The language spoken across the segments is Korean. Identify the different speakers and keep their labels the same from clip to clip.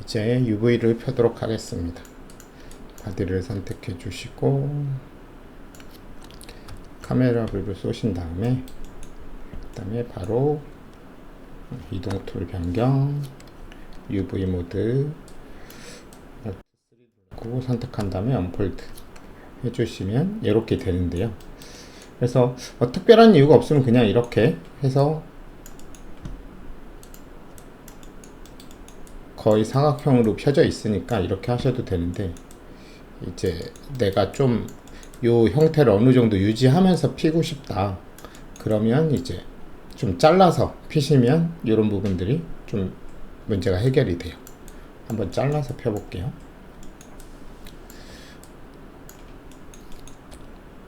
Speaker 1: 이제 UV를 펴도록 하겠습니다. 바디를 선택해 주시고 카메라 뷰를 쏘신 다음에 그다음에 바로 이동 툴 변경 UV 모드 선택한 다음에 언폴드 해주시면 이렇게 되는데요. 그래서 특별한 이유가 없으면 그냥 이렇게 해서 거의 사각형으로 펴져 있으니까 이렇게 하셔도 되는데, 이제 내가 좀 요 형태를 어느 정도 유지하면서 피고 싶다 그러면 이제 좀 잘라서 피시면 이런 부분들이 좀 문제가 해결이 돼요. 한번 잘라서 펴볼게요.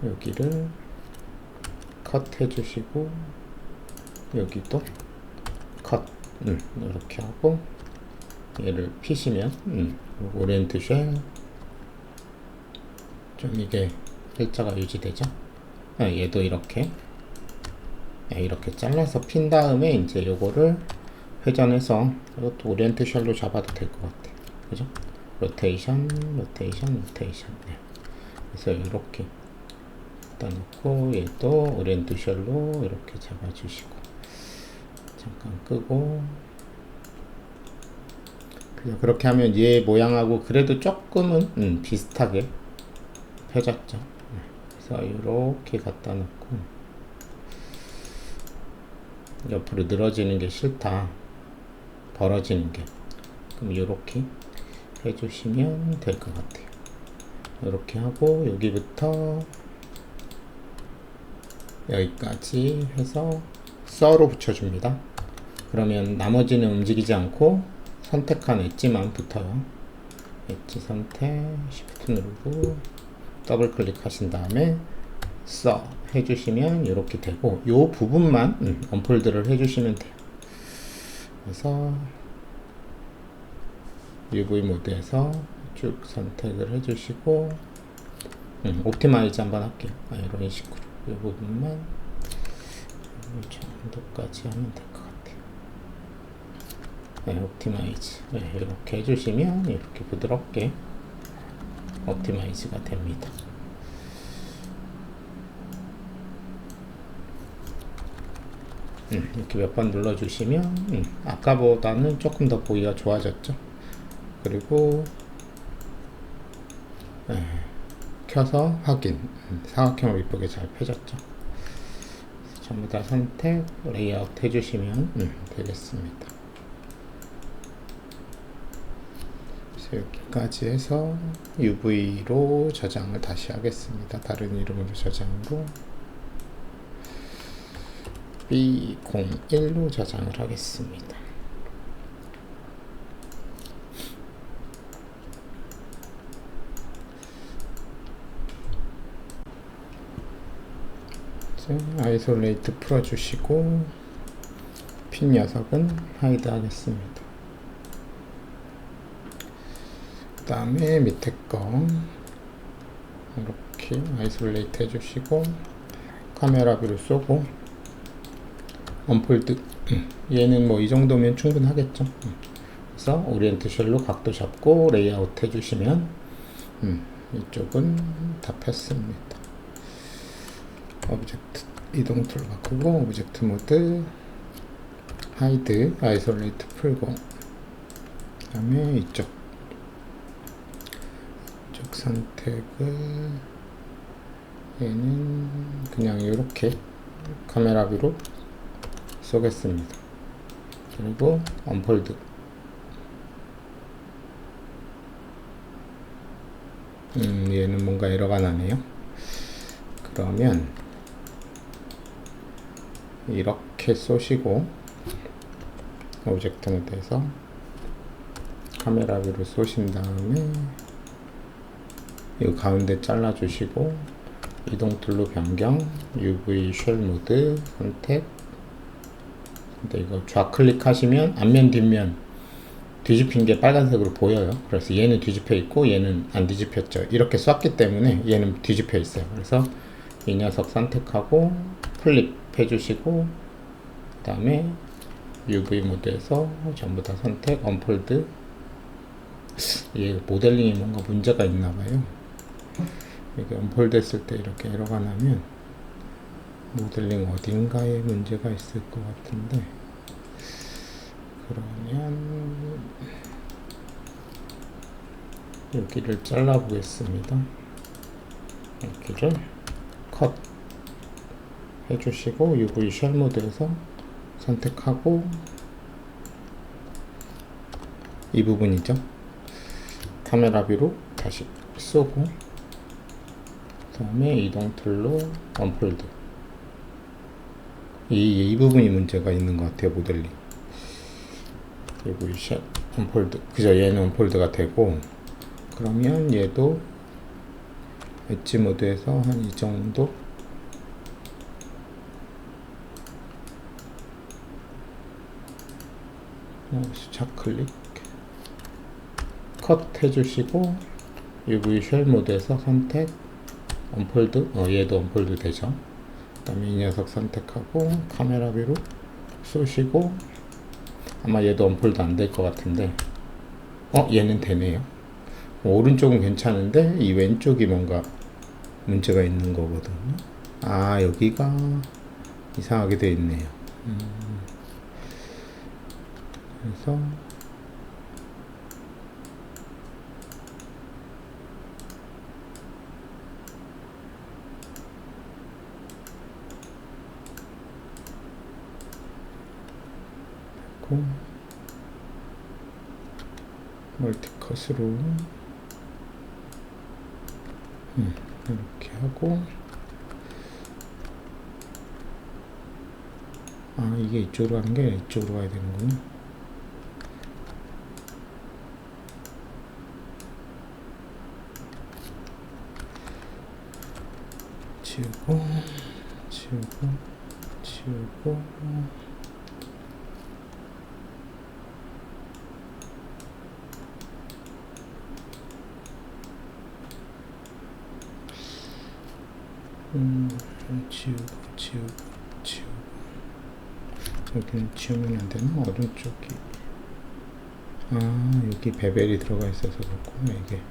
Speaker 1: 여기를 컷 해주시고 여기도 컷 이렇게 하고 얘를 피시면 오리엔테이션 좀 이게 일자가 유지되죠. 얘도 이렇게 잘라서 핀 다음에 이제 요거를 회전해서 이것도 오리엔테이션로 잡아도 될 것 같아. 그죠? 로테이션. 네. 그래서 이렇게 갖다 놓고 얘도 오리엔테이션로 이렇게 잡아주시고 잠깐 끄고, 그렇게 하면 얘 모양하고 그래도 조금은 비슷하게 펴졌죠. 그래서 이렇게 갖다 놓고 옆으로 늘어지는 게 싫다, 벌어지는 게, 그럼 이렇게 해주시면 될 것 같아요. 이렇게 하고 여기부터 여기까지 해서 썰로 붙여줍니다. 그러면 나머지는 움직이지 않고 선택한 엣지만 붙어요. 엣지 선택, Shift 누르고 더블 클릭하신 다음에 써 해주시면 이렇게 되고, 요 부분만 언폴드를 해주시면 돼요. 그래서 UV 모드에서 쭉 선택을 해주시고 옵티마이즈 한번 할게요. 이런 식으로 이 부분만 이 정도까지 하면 될 것 같아요. 옵티마이즈 이렇게 해주시면 이렇게 부드럽게 옵티마이즈가 됩니다. 이렇게 몇 번 눌러주시면 아까보다는 조금 더 보기가 좋아졌죠. 그리고 켜서 확인, 사각형으로 이쁘게 잘 펴졌죠. 전부 다 선택, 레이아웃 해주시면 되겠습니다. 여기까지 해서 UV로 저장을 다시 하겠습니다. 다른 이름으로 저장으로 B01로 저장을 하겠습니다. 아이솔레이트 풀어주시고 핀 녀석은 하이드 하겠습니다. 그 다음에 밑에 거 이렇게 아이솔레이트 해주시고 카메라 뷰를 쏘고 언폴드 얘는 뭐 이 정도면 충분하겠죠. 그래서 오리엔테이션로 각도 잡고 레이아웃 해주시면 이쪽은 다 폈습니다. 오브젝트 이동 툴 바꾸고 오브젝트 모드 하이드 아이솔레이트 풀고, 그 다음에 이쪽 선택을 얘는 그냥 이렇게 카메라 뷰로 쏘겠습니다. 그리고 언폴드 얘는 뭔가 에러가 나네요. 그러면 이렇게 쏘시고 오브젝트 모드에서 카메라 뷰를 쏘신 다음에 이 가운데 잘라 주시고 이동 툴로 변경, UV 쉘 모드 선택. 근데 이거 좌클릭 하시면 앞면 뒷면 뒤집힌 게 빨간색으로 보여요. 그래서 얘는 뒤집혀 있고 얘는 안 뒤집혔죠. 이렇게 쐈기 때문에 얘는 뒤집혀 있어요. 그래서 이 녀석 선택하고 플립 해주시고 그 다음에 UV 모드에서 전부 다 선택, 언폴드 이 모델링에 뭔가 문제가 있나 봐요. 이게 언폴드 했을 때 이렇게 에러가 나면 모델링 어딘가에 문제가 있을 것 같은데, 그러면 여기를 잘라 보겠습니다. 여기를 컷 해주시고 UV 쉘 모드에서 선택하고, 이 부분이죠. 카메라 뷰로 다시 쏘고, 그 다음에 이동 툴로 언폴드. 이 부분이 문제가 있는 것 같아요. 모델링 UV 쉘 언폴드, 그죠? 얘는 언폴드가 되고, 그러면 얘도 엣지 모드에서 한 이 정도 좌클릭 컷 해주시고, UV 쉘 모드에서 선택 언폴드, 얘도 언폴드 되죠. 그 다음에 이 녀석 선택하고 카메라 뷰로 쏘시고, 아마 얘도 언폴드 안 될 것 같은데, 얘는 되네요. 오른쪽은 괜찮은데 이 왼쪽이 뭔가 문제가 있는 거거든요. 여기가 이상하게 되어 있네요. 그래서 멀티컷으로 이렇게 하고, 이게 이쪽으로 가는 게 이쪽으로 가야 되는구나. 지우고 지우고 여기는 지우면 안 되나? 오른쪽이 여기 베벨이 들어가 있어서 그렇구나. 이게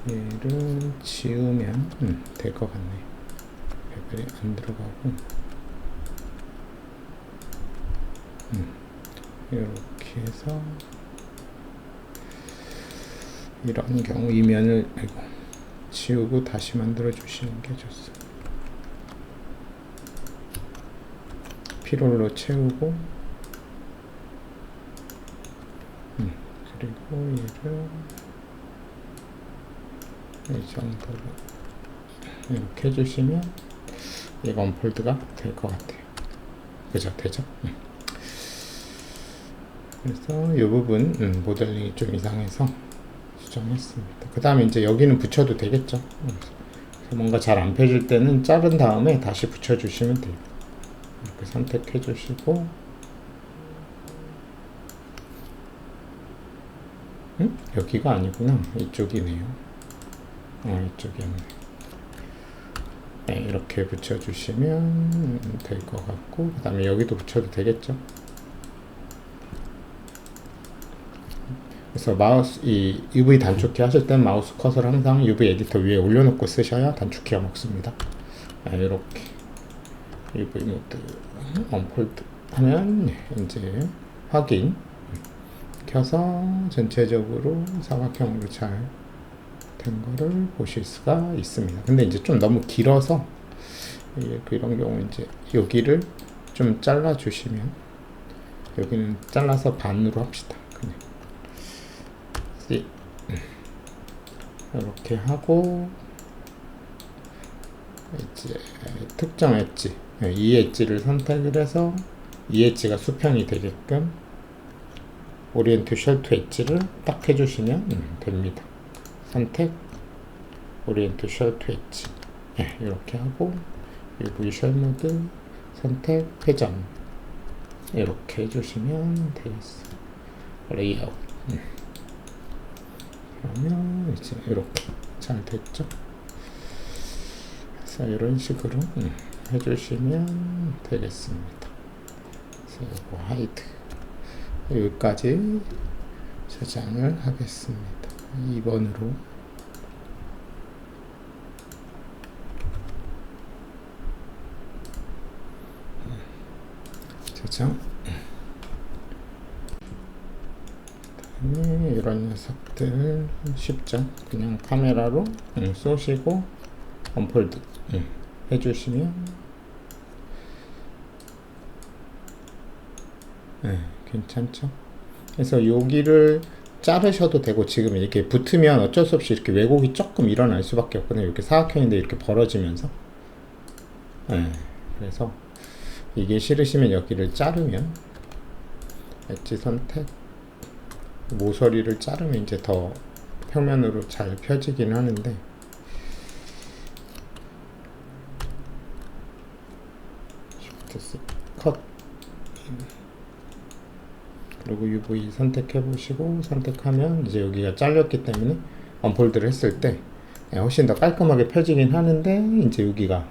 Speaker 1: 얘를 지우면 될 것 같네. 베벨이 안 들어가고 이렇게 해서 이런 경우 이 면을 지우고 다시 만들어 주시는 게 좋습니다. 피롤로 채우고, 그리고 얘를 이 정도로 이렇게 해주시면 얘가 언폴드가 될 것 같아요. 그죠? 되죠? 그래서 이 부분 모델링이 좀 이상해서 수정했습니다. 그 다음에 이제 여기는 붙여도 되겠죠? 그래서 뭔가 잘 안 펴질 때는 자른 다음에 다시 붙여주시면 돼요. 이렇게 선택해 주시고, 여기가 아니구나. 이쪽이네요. 이쪽이었네. 네, 이렇게 붙여주시면 될 것 같고, 그 다음에 여기도 붙여도 되겠죠? 그래서 마우스, 이 UV 단축키 하실 땐 마우스 컷을 항상 UV 에디터 위에 올려놓고 쓰셔야 단축키가 먹습니다. 이렇게 UV 모드 언폴드 하면 이제 확인 켜서 전체적으로 사각형으로 잘 된 거를 보실 수가 있습니다. 근데 이제 좀 너무 길어서 이런 경우 이제 여기를 좀 잘라 주시면, 여기는 잘라서 반으로 합시다. 그냥 이렇게 하고, 이제 특정 엣지, 이 엣지를 선택을 해서 이 엣지가 수평이 되게끔 오리엔트 쉘 투 엣지를 딱 해주시면 됩니다. 선택 오리엔트 쉘 투 엣지, 이렇게 하고 UV 쉘 모드 선택 회전, 이렇게 해주시면 되겠어요. 레이아웃. 그러면 이제 이렇게 잘 됐죠? 그래서 이런 식으로 해주시면 되겠습니다. 그래서 이거 하이드 여기까지 저장을 하겠습니다. 2번으로 저장. 그다음에 이런 녀석들 쉽죠. 그냥 카메라로 쏘시고 언폴드 해주시면 괜찮죠. 그래서 여기를 자르셔도 되고, 지금 이렇게 붙으면 어쩔 수 없이 이렇게 왜곡이 조금 일어날 수밖에 없거든요. 이렇게 사각형인데 이렇게 벌어지면서. 그래서 이게 싫으시면 여기를 자르면, 엣지 선택, 모서리를 자르면 이제 더 평면으로 잘 펴지긴 하는데, 컷, 그리고 UV 선택해 보시고, 선택하면 이제 여기가 잘렸기 때문에 언폴드를 했을 때 훨씬 더 깔끔하게 펴지긴 하는데, 이제 여기가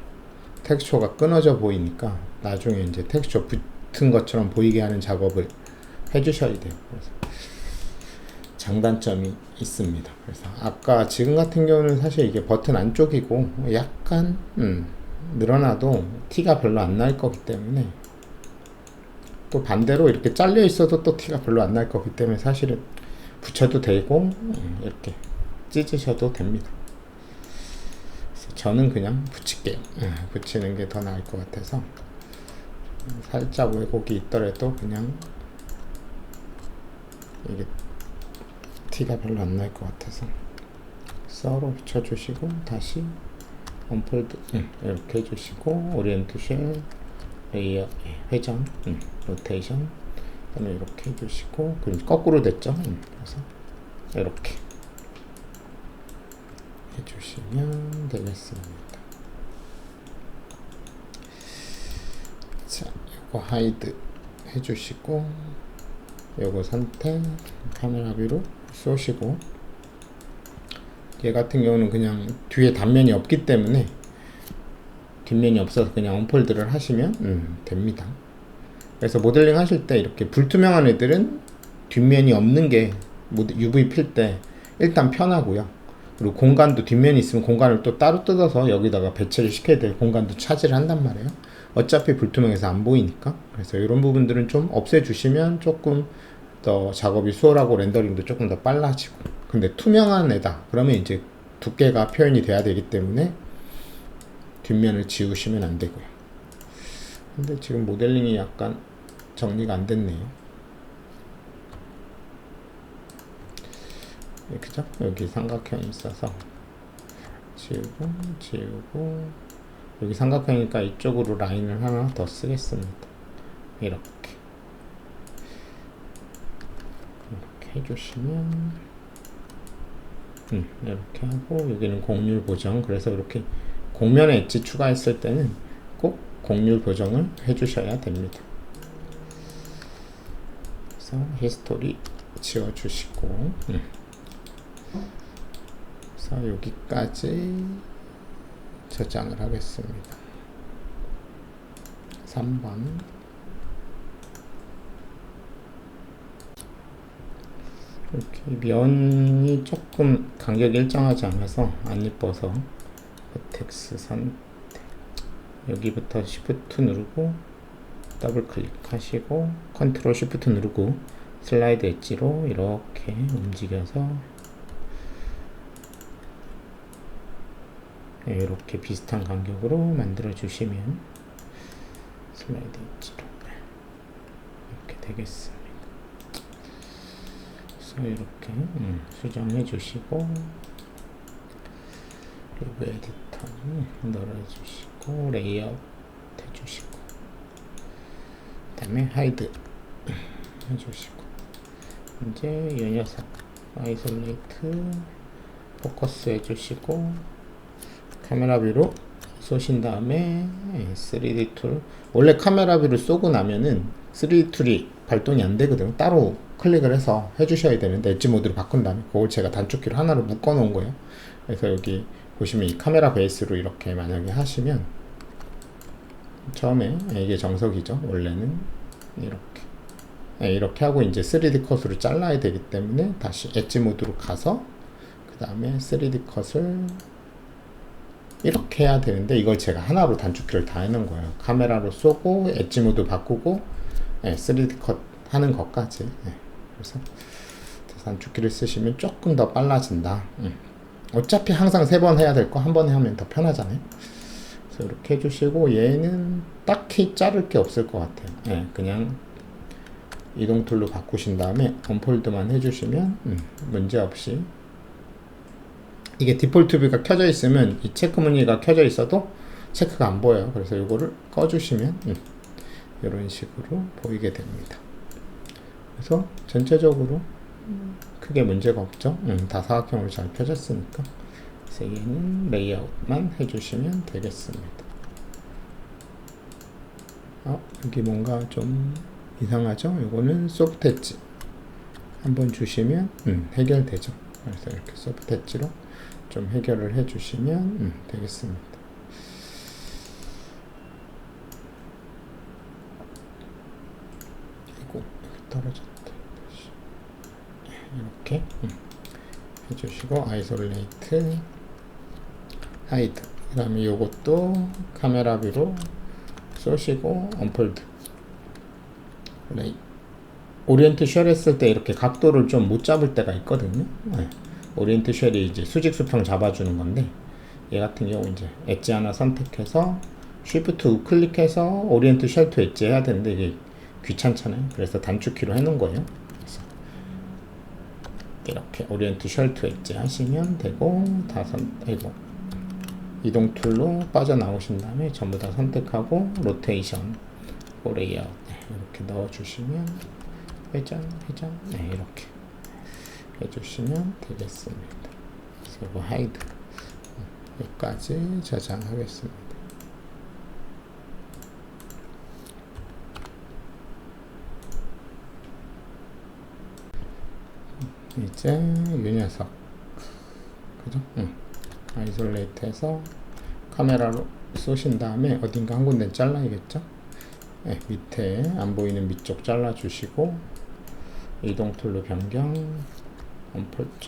Speaker 1: 텍스처가 끊어져 보이니까 나중에 이제 텍스처 붙은 것처럼 보이게 하는 작업을 해주셔야 돼요. 그래서 장단점이 있습니다. 그래서 아까 지금 같은 경우는 사실 이게 버튼 안쪽이고 약간 늘어나도 티가 별로 안 날 거기 때문에, 또 반대로 이렇게 잘려 있어도 또 티가 별로 안 날 거기 때문에 사실은 붙여도 되고 이렇게 찢으셔도 됩니다. 그래서 저는 그냥 붙일게요. 붙이는 게 더 나을 것 같아서, 살짝 왜곡이 있더라도 그냥 이게 티가 별로 안 날 것 같아서 썰어 붙여주시고, 다시 언폴드 이렇게 해주시고, 오리엔트 쉘, 레이어 회전, 로테이션, 그다음에 이렇게 해주시고, 그럼 거꾸로 됐죠. 그래서 이렇게 해주시면 되겠습니다. 자, 이거 하이드 해주시고, 요거 선택, 카메라 뷰로 쏘시고, 얘 같은 경우는 그냥 뒤에 단면이 없기 때문에, 뒷면이 없어서 그냥 언폴드를 하시면 됩니다. 그래서 모델링 하실 때 이렇게 불투명한 애들은 뒷면이 없는 게 UV 필 때 일단 편하고요. 그리고 공간도 뒷면이 있으면 공간을 또 따로 뜯어서 여기다가 배치를 시켜야 될 공간도 차지를 한단 말이에요. 어차피 불투명해서 안 보이니까. 그래서 이런 부분들은 좀 없애주시면 조금 더 작업이 수월하고 렌더링도 조금 더 빨라지고. 근데 투명한 애다 그러면 이제 두께가 표현이 돼야 되기 때문에 뒷면을 지우시면 안 되고요. 근데 지금 모델링이 약간 정리가 안 됐네요. 그죠? 여기 삼각형이 있어서 지우고 여기 삼각형이니까 이쪽으로 라인을 하나 더 쓰겠습니다. 이렇게 해주시면 이렇게 하고, 여기는 곡률 보정, 그래서 이렇게 곡면에 엣지 추가했을 때는 꼭 곡률 보정을 해주셔야 됩니다. 그래서 히스토리 지워주시고, 그래서 여기까지 저장을 하겠습니다. 3번 이렇게 면이 조금 간격이 일정하지 않아서 안 예뻐서 버텍스 선택, 여기부터 Shift 누르고 더블 클릭하시고 컨트롤 Shift 누르고 슬라이드 엣지로 이렇게 움직여서 이렇게 비슷한 간격으로 만들어 주시면 슬라이드 엣지로 이렇게 되겠습니다. 그래서 이렇게 수정해 주시고, 리뷰 에디터 넣어주시고, 레이아웃 해주시고, 그 다음에 하이드 해주시고, 이제 이 녀석 아이솔레이트 포커스 해주시고, 카메라 뷰로 쏘신 다음에 3D 툴, 원래 카메라 뷰를 쏘고 나면은 3D 툴이 발동이 안 되거든요. 따로 클릭을 해서 해주셔야 되는데, 엣지 모드로 바꾼 다음에 그걸 제가 단축키로 하나로 묶어 놓은 거예요. 그래서 여기 보시면 이 카메라 베이스로 이렇게 만약에 하시면, 처음에 이게 정석이죠. 원래는 이렇게 네, 이렇게 하고 이제 3D 컷으로 잘라야 되기 때문에 다시 엣지 모드로 가서 그 다음에 3D 컷을 이렇게 해야 되는데 이걸 제가 하나로 단축키를 다 해놓은 거예요. 카메라로 쏘고 엣지 모드 바꾸고 3D 컷 하는 것까지. 그래서 단축키를 쓰시면 조금 더 빨라진다. 어차피 항상 3번 해야 될 거 한 번에 하면 더 편하잖아요. 그래서 이렇게 해주시고 얘는 딱히 자를 게 없을 것 같아요. 그냥 이동 툴로 바꾸신 다음에 언폴드만 해주시면 문제없이, 이게 디폴트 뷰가 켜져 있으면 이 체크 무늬가 켜져 있어도 체크가 안 보여요. 그래서 이거를 꺼주시면 이런 식으로 보이게 됩니다. 그래서 전체적으로 크게 문제가 없죠. 다 사각형으로 잘 펴졌으니까. 그래서 얘는 레이아웃만 해주시면 되겠습니다. 여기 뭔가 좀 이상하죠? 이거는 소프트 엣지 한번 주시면 해결되죠. 그래서 이렇게 소프트 엣지로 좀 해결을 해주시면 되겠습니다. 이거 떨어졌다. 이렇게 해주시고 아이솔레이트, 하이드, 그 다음에 요것도 카메라 뷰로 쏘시고 언폴드, 레이. 오리엔트 쉘 했을 때 이렇게 각도를 좀 못 잡을 때가 있거든요. 오리엔트 쉘이 이제 수직 수평 잡아주는 건데, 얘 같은 경우 이제 엣지 하나 선택해서 쉬프트 우클릭해서 오리엔트 쉘 투 엣지 해야 되는데 이게 귀찮잖아요. 그래서 단축키로 해놓은 거예요. 그래서 이렇게 오리엔트 쉘 투 엣지 하시면 되고, 이동 툴로 빠져나오신 다음에 전부 다 선택하고 로테이션, 레이아웃 이렇게 넣어주시면 회전 이렇게 해주시면 되겠습니다. 그래서 이거 하이드 여기까지 저장하겠습니다. 이제 이 녀석, 그죠? 아이솔레이트해서 카메라로 쏘신 다음에 어딘가 한 군데 잘라야겠죠? 밑에 안 보이는 밑쪽 잘라주시고 이동 툴로 변경, 언폴드,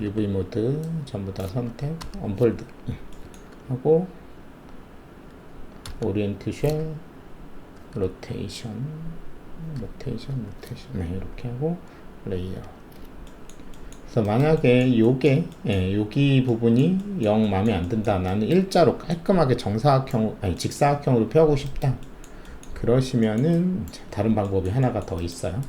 Speaker 1: UV 모드 전부 다 선택, 언폴드 하고 오리엔트 쉘, 로테이션 이렇게 하고 레이아웃. 그래서 만약에 요게 여기 부분이 영 마음에 안 든다, 나는 일자로 깔끔하게 직사각형으로 펴고 싶다, 그러시면은 다른 방법이 하나가 더 있어요.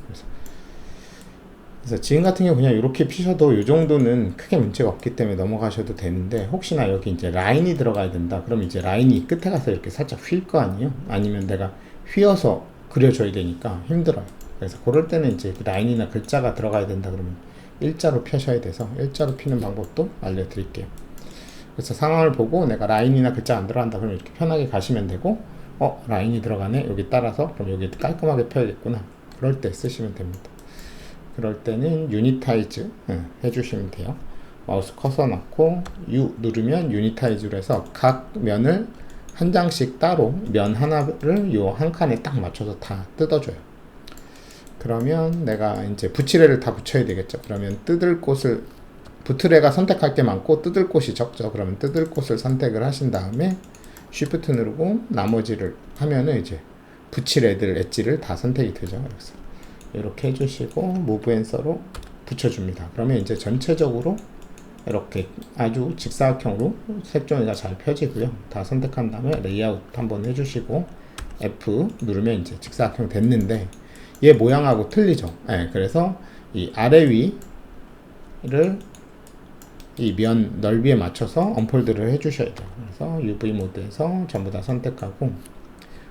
Speaker 1: 그래서 지금 같은 경우 그냥 이렇게 피셔도 이 정도는 크게 문제가 없기 때문에 넘어가셔도 되는데, 혹시나 여기 이제 라인이 들어가야 된다, 그럼 이제 라인이 끝에 가서 이렇게 살짝 휠 거 아니에요? 아니면 내가 휘어서 그려줘야 되니까 힘들어요. 그래서 그럴 때는 이제 라인이나 글자가 들어가야 된다 그러면 일자로 펴셔야 돼서 일자로 피는 방법도 알려드릴게요. 그래서 상황을 보고 내가 라인이나 글자 안 들어간다 그러면 이렇게 편하게 가시면 되고, 라인이 들어가네, 여기 따라서 그럼 여기 깔끔하게 펴야겠구나, 그럴 때 쓰시면 됩니다. 그럴 때는 유니타이즈 해주시면 돼요. 마우스 커서 넣고 U 누르면 유니타이즈로 해서 각 면을 한 장씩 따로 면 하나를 요 한 칸에 딱 맞춰서 다 뜯어줘요. 그러면 내가 이제 붙이레를 다 붙여야 되겠죠. 그러면 뜯을 곳을, 붙이레가 선택할 게 많고 뜯을 곳이 적죠. 그러면 뜯을 곳을 선택을 하신 다음에 쉬프트 누르고 나머지를 하면은 이제 붙일 애들 엣지를 다 선택이 되죠. 그래서 이렇게 해주시고 무브 앤서로 붙여줍니다. 그러면 이제 전체적으로 이렇게 아주 직사각형으로 색종이가 잘 펴지고요. 다 선택한 다음에 레이아웃 한번 해주시고 F 누르면 이제 직사각형 됐는데 얘 모양하고 틀리죠. 그래서 이 아래 위를 이 면 넓이에 맞춰서 언폴드를 해주셔야 돼요. 그래서 UV 모드에서 전부 다 선택하고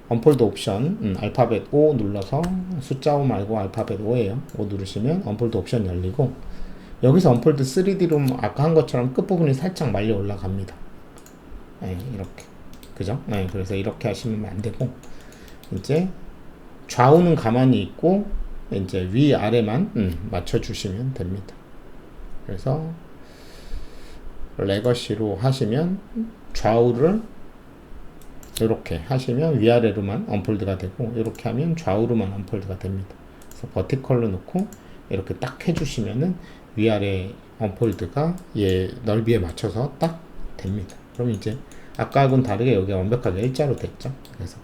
Speaker 1: 언폴드 옵션 알파벳 O 눌러서 숫자 5 말고 알파벳 O예요. O 누르시면 언폴드 옵션 열리고, 여기서 언폴드 3D로 아까 한 것처럼 끝부분이 살짝 말려 올라갑니다. 이렇게, 그죠? 그래서 이렇게 하시면 안 되고, 이제 좌우는 가만히 있고 이제 위 아래만 맞춰주시면 됩니다. 그래서 레거시로 하시면 좌우를 이렇게 하시면 위아래로만 언폴드가 되고, 이렇게 하면 좌우로만 언폴드가 됩니다. 그래서 버티컬로 놓고 이렇게 딱 해주시면은 위아래 언폴드가 얘 넓이에 맞춰서 딱 됩니다. 그럼 이제 아까하고는 다르게 여기가 완벽하게 일자로 됐죠. 그래서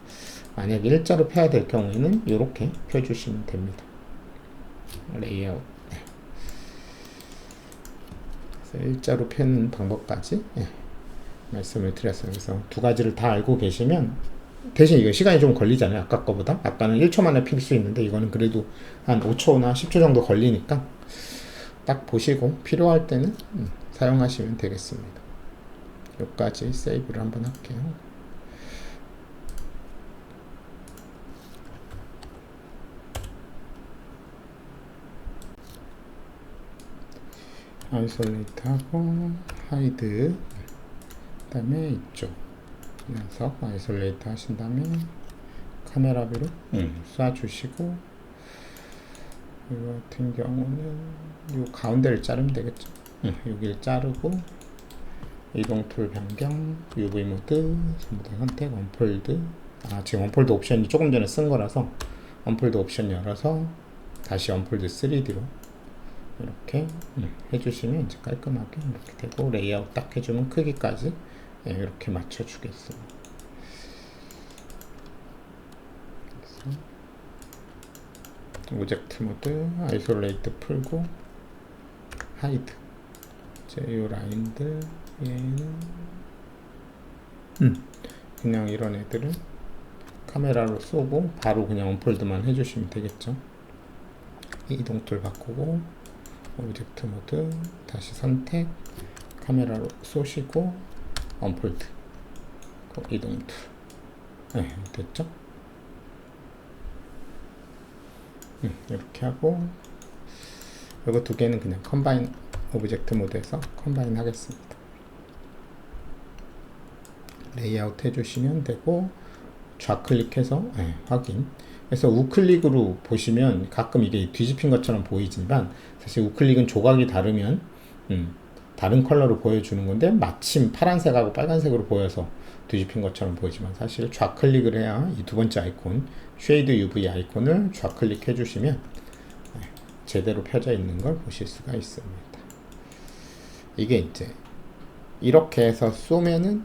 Speaker 1: 만약에 일자로 펴야 될 경우에는 이렇게 펴주시면 됩니다. 레이아웃. 그래서 일자로 펴는 방법까지 말씀을 드렸어요. 그래서 두 가지를 다 알고 계시면, 대신 이거 시간이 좀 걸리잖아요. 아까 거보다. 아까는 1초 만에 필 수 있는데 이거는 그래도 한 5초나 10초 정도 걸리니까 딱 보시고 필요할 때는 사용하시면 되겠습니다. 여기까지 세이브를 한번 할게요. 아이솔레이트하고 하이드, 그 다음에 이쪽 녀석 아이솔레이트 하신 다음에 카메라 뷰로 쏴주시고, 이거 같은 경우는 이 가운데를 자르면 되겠죠. 여기를 자르고 이동 툴 변경, UV 모드 전부 다 선택, 언폴드. 지금 언폴드 옵션이 조금 전에 쓴 거라서 언폴드 옵션 열어서 다시 언폴드 3D로 이렇게 해주시면 이제 깔끔하게 이렇게 되고, 레이아웃 딱 해주면 크기까지 이렇게 맞춰주겠습니다. 오젝트 모드 아이솔레이트 풀고 하이드. 이제 이 라인들 얘는 그냥 이런 애들은 카메라로 쏘고 바로 그냥 언폴드만 해주시면 되겠죠. 이동 툴 바꾸고 오브젝트 모드 다시 선택, 카메라로 쏘시고 언폴드 이동 툴. 됐죠? 이렇게 하고, 이거 두 개는 그냥 컴바인 오브젝트 모드에서 컴바인 하겠습니다. 레이아웃 해주시면 되고, 좌클릭해서 확인. 그래서 우클릭으로 보시면 가끔 이게 뒤집힌 것처럼 보이지만 사실 우클릭은 조각이 다르면 다른 컬러로 보여주는 건데, 마침 파란색하고 빨간색으로 보여서 뒤집힌 것처럼 보이지만 사실 좌클릭을 해야 이 두 번째 아이콘 쉐이드 UV 아이콘을 좌클릭 해주시면 제대로 펴져 있는 걸 보실 수가 있습니다. 이게 이제 이렇게 해서 쏘면은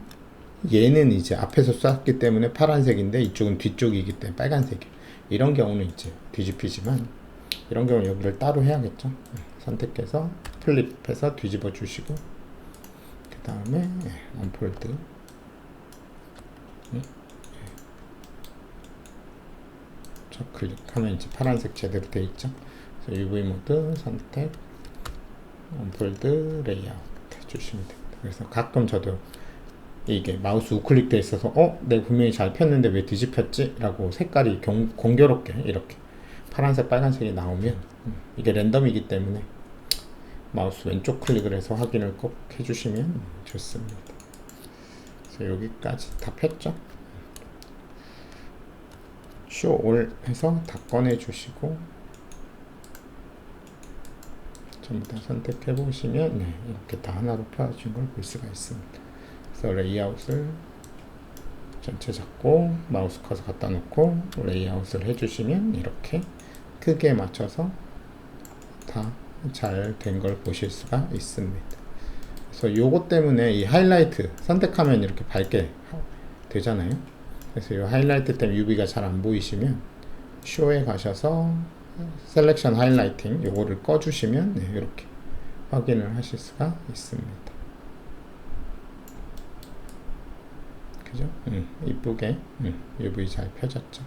Speaker 1: 얘는 이제 앞에서 쐈기 때문에 파란색인데 이쪽은 뒤쪽이기 때문에 빨간색이에요. 이런 경우는 이제 뒤집히지만, 이런 경우는 여기를 따로 해야겠죠. 선택해서 플립해서 뒤집어 주시고, 그 다음에 언폴드 클릭하면 이제 파란색 제대로 되어 있죠. 그래서 UV 모드 선택, 언폴드 레이아웃 해주시면 됩니다. 그래서 가끔 저도 이게 마우스 우클릭 돼 있어서 내가 분명히 잘 폈는데 왜 뒤집혔지? 라고 색깔이 공교롭게 이렇게 파란색 빨간색이 나오면 이게 랜덤이기 때문에 마우스 왼쪽 클릭을 해서 확인을 꼭 해주시면 좋습니다. 그래서 여기까지 다 폈죠? 쇼 올 해서 다 꺼내 주시고 전부 다 선택해 보시면 이렇게 다 하나로 펴진 걸 볼 수가 있습니다. 그래서 레이아웃을 전체 잡고 마우스 커서 갖다 놓고 레이아웃을 해주시면 이렇게 크기에 맞춰서 다 잘 된 걸 보실 수가 있습니다. 그래서 요거 때문에 이 하이라이트 선택하면 이렇게 밝게 되잖아요. 그래서 이 하이라이트 때문에 UV가 잘 안 보이시면 쇼에 가셔서 셀렉션 하이라이팅 요거를 꺼주시면 이렇게 확인을 하실 수가 있습니다. 그죠? 이쁘게 UV 잘 펴졌죠.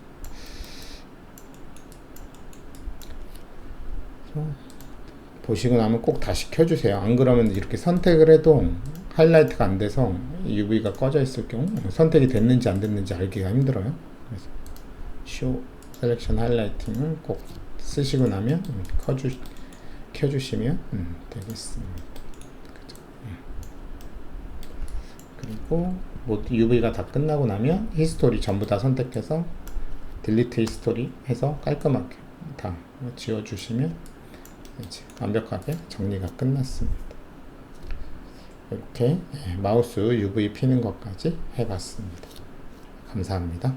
Speaker 1: 보시고 나면 꼭 다시 켜주세요. 안 그러면 이렇게 선택을 해도 하이라이트가 안 돼서 UV가 꺼져 있을 경우 선택이 됐는지 안 됐는지 알기가 힘들어요. 그래서 쇼 셀렉션 하이라이팅을 꼭 쓰시고 나면 켜주시면 되겠습니다. 그죠? 그리고 모두 UV가 다 끝나고 나면 히스토리 전부 다 선택해서 딜리트 히스토리 해서 깔끔하게 다 지워주시면 이제 완벽하게 정리가 끝났습니다. 이렇게 마우스 UV 피는 것까지 해봤습니다. 감사합니다.